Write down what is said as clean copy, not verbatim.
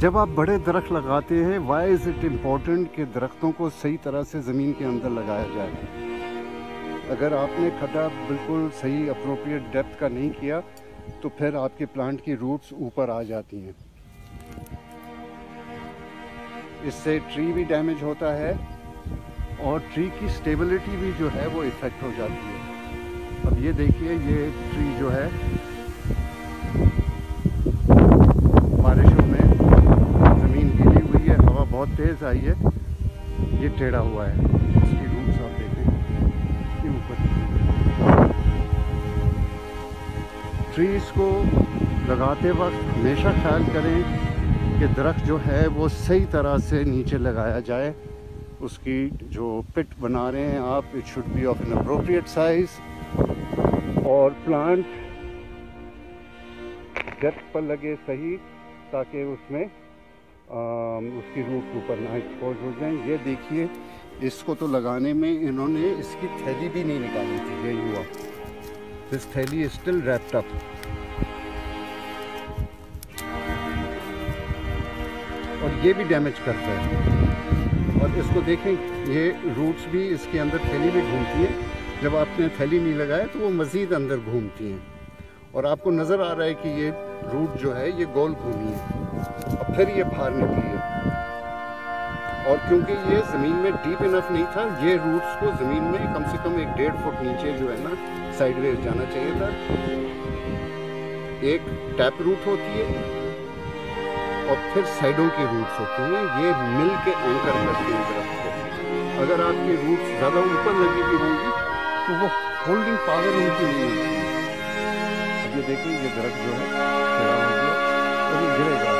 जब आप बड़े दरख्त लगाते हैं, वाई इज़ इट इम्पोर्टेंट कि दरख्तों को सही तरह से ज़मीन के अंदर लगाया जाए। अगर आपने खड्डा बिल्कुल सही अप्रोप्रिएट डेप्थ का नहीं किया तो फिर आपके प्लांट की रूट्स ऊपर आ जाती हैं। इससे ट्री भी डैमेज होता है और ट्री की स्टेबिलिटी भी जो है वो इफ़ेक्ट हो जाती है। अब ये देखिए, ये ट्री जो है बारिशों में ज़मीन गीली हुई है, हवा बहुत तेज़ आई है, ये टेढ़ा हुआ है। इसकी रूट्स आप देखें, ये ऊपर। ट्रीज़ को लगाते वक्त हमेशा ख्याल करें कि दरख्त जो है वो सही तरह से नीचे लगाया जाए। उसकी जो पिट बना रहे हैं आप, it should be of an appropriate size, और प्लांट डेप्थ पर लगे सही, ताकि उसमें उसकी रूट ऊपर ना एक्सपोज हो जाए। ये देखिए, इसको तो लगाने में इन्होंने इसकी थैली भी नहीं निकाली थी। ये हुआ, दिस थैली इज स्टिल रैप्ड अप। और ये भी डैमेज करता है। और इसको देखें, ये रूट्स भी इसके अंदर थैली में घूमती है। जब आपने थैली नहीं लगाया तो वो मज़ीद अंदर घूमती हैं, और आपको नज़र आ रहा है कि ये रूट जो है ये गोल घूमी है, और फिर ये बाहर निकली है। और क्योंकि ये ज़मीन में डीप इनफ नहीं था, ये रूट्स को ज़मीन में कम से कम 1-1.5 फुट नीचे जो है ना साइडवेज जाना चाहिए था। एक टैप रूट होती है और फिर साइडों की रूट्स होती हैं, ये मिल के एंकर करती हैं दरख्त को। अगर आपकी रूट्स ज़्यादा ऊपर लगी हुई होंगी तो वो होल्डिंग पावर उनकी नहीं होती। ये देखिए, ये दरख्त जो है टेढ़ा हो गया और ये गिरेगा।